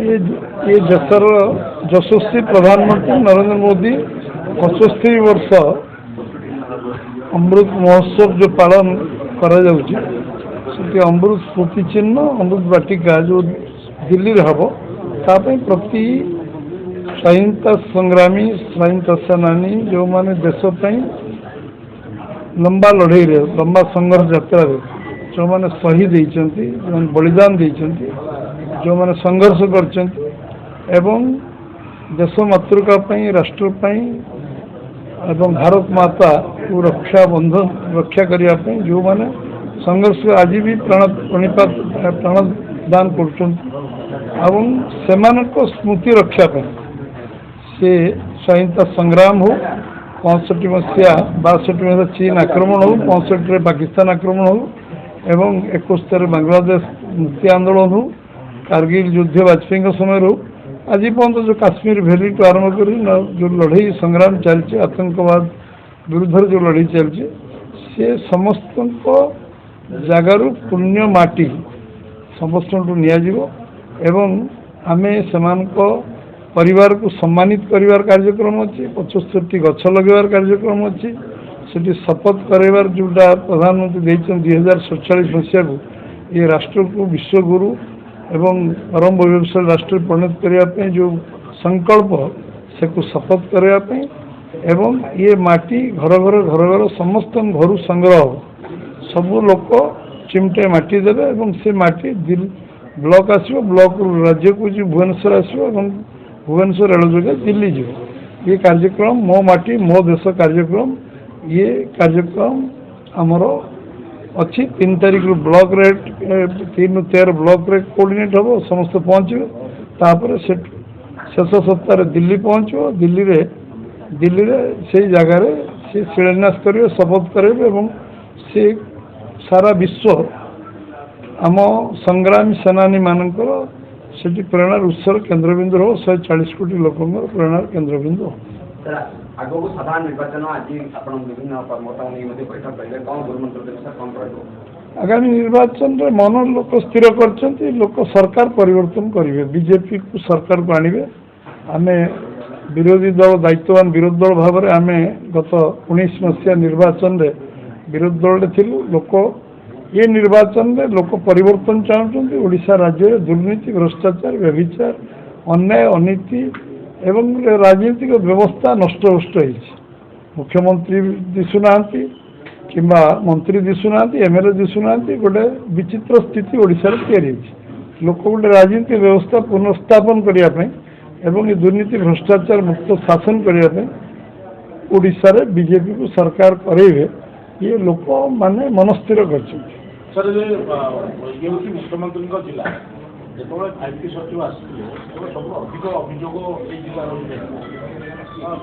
ये देशर यशस्वी प्रधानमंत्री नरेंद्र मोदी 75 वर्ष अमृत महोत्सव जो पालन करा अमृत स्मृति चिन्ह अमृत वाटिका जो दिल्ली रे हम ताप प्रति स्वाधीनता संग्रामी स्वाधीनता सेनानी जो माने देशपाई लंबा लड़ई लंबा संघर्ष यात्रा जो मैंने शहीद होती जो बलिदान देती जो मैंने संघर्ष कर देश मातृका राष्ट्रपाई एवं भारत माता को रक्षा बंधन रक्षा करने जो मैंने संघर्ष आज भी प्राणदान कर स्मृति रक्षापी से स्वाधीनता संग्राम हो 65 मसीहा 62 मसीहा चीन आक्रमण हो 65 पाकिस्तान आक्रमण हो एवं 71 बांग्लादेश मुक्ति आंदोलन हो कारगिल युद्ध वाजपेयी समय हो आज पर्यटन जो काश्मीर वैली टू आरंभ कर जो लड़ई संग्राम चलती आतंकवाद विरुद्ध जो लड़ई चलती से समस्त जगार पुण्य माटी समस्त एवं आमे परिवार को सम्मानित करिवार कार्यक्रम अच्छी 75 गछ लगेबार कार्यक्रम अच्छी से शपथ करार जोटा प्रधानमंत्री देते 2047 मसीहा को ये राष्ट्र को विश्वगुरु एवं परम वैभवशाली राष्ट्र परिणत करने जो संकल्प से को शपथ करने एवं ये माटी घर घर समस्त घर संग्रह सबू लोक चिमटे माटी देवे एवं से माटी ब्लॉक आसो ब्लॉक राज्य को जो भुवनेश्वर आसो भुवनेश्वर रेल जगह दिल्ली जो ये कार्यक्रम मो माटी मो देश कार्यक्रम ये कार्यक्रम आमर अच्छी 3 तारीख ब्लॉक रे 3-13 ब्लॉक रे कोऑर्डिनेट हम समस्त पहुँचे तापर शेष सप्ताह दिल्ली पहुँचो दिल्ली रे से जगार से शिलान्यास करेंगे शपथ करेंगे एवं से सारा विश्व आम संग्रामी सेनानी मानकर से प्रेरणार उत्सर केन्द्रबिंदु हो 140 कोटी लोक प्रेरणार केन्द्रबिंदु आगो साधारण निर्वाचन आज विभिन्न बैठक करेंगे कौन गुरुमंत्र कौन आगामी निर्वाचन रे मन लोक स्थिर कर लोक सरकार परिवर्तन करेंगे बीजेपी को सरकार को आने आम विरोधी दल दायित्ववान विरोधी दल भाव में आम गत 19 मसीहा निर्वाचन रे विरोधी दल थिलु लोक ये निर्वाचन में लोक परिवर्तन चाहते ओडिशा राज्य में दुर्नीति भ्रष्टाचार व्यभिचार अन्याय अनीति एवं राजनीतिक व्यवस्था नष्टभ्रष्ट मुख्यमंत्री दिशुना किंबा मंत्री दिशुना एमएलए दिशुना गोटे विचित्र स्थिति ओडिशा रे लोक गोटे राजनीतिक व्यवस्था पुनर्स्थापन करने एवं ये दुर्नीति भ्रष्टाचार मुक्त शासन करने ओडिशा रे बीजेपी को सरकार करेंगे ये लोक माने मनस्थिर कर सर ये मुख्यमंत्री जिला जो 5T सचिव आसते सब अधिक अभियोग जिला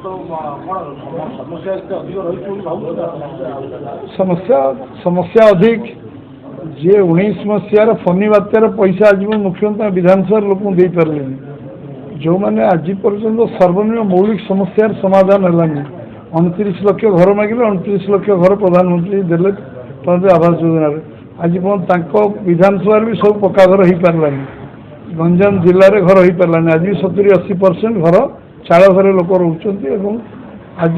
तो समस्या अधिक रही समस्या अधिक जे 19 मसीहार फनी बात्यार पैसा आज मुख्यमंत्री विधानसभा लोक दे पारे जो मैंने आज पर्यटन सर्वनिम्न मौलिक समस्यार समाधान है 29 लाख घर मागिले 29 लाख घर प्रधानमंत्री देले आवास योजना आज विधानसभा भी सब पक्का घर हो पारानी गंजाम जिले में घर हो पारानी आज भी 70-80% घर चाल घर लोक रोचे आज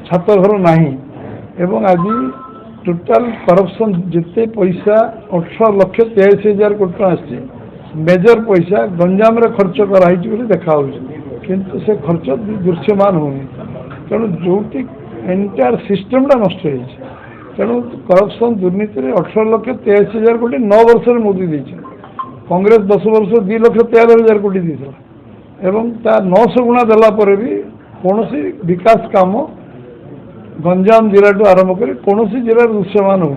छात घर नहीं एवं आज टोटाल करप्शन जिते पैसा 18,83,000 कोटी आसी मेजर पैसा गंजाम रे खर्च कराई देखा किंतु से खर्च दृश्यमान होनी तेणु जो एंटायर सिस्टमटा नष्ट तेणु करप्शन दुर्नीति 18,83,000 कोटी 9 वर्ष मोदी देते कांग्रेस 10 वर्ष 2,43,000 कोटी देता एवं ता 900 गुणा देला परे भी कौन विकास काम गंजाम जिला टू आरंभ कर कौन जिले दृश्यमान हो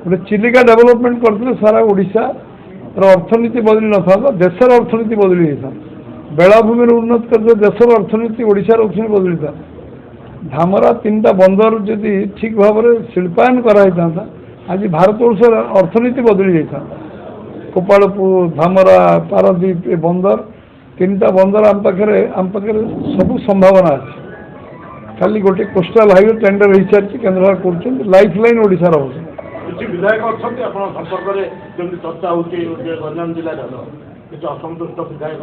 गोटे चिलिका डेवलपमेंट करते सारा ओडिशा अर्थनीति बदली न था देशर अर्थनीति बदली होता बेलाभूमि उन्नत कर देशर अर्थनीति ओडिशार अर्थनीति बदली था धामरा 3टा बंदर जदि ठीक भाव में शिल्पायन कराई था आज भारत वर्ष अर्थनीति बदली जाता गोपालपुर धामरा पारादीप बंदर 3टा बंदर आम पाखे सब संभावना अच्छे खाली गोटे कोस्टाल हाईवे टेंडर हो सारी केन्द्र कर लाइफ लाइन ओडिशार हो विधायक अच्छा संपर्क में चर्चा हो गंजाम जिले असंतुष्ट विधायक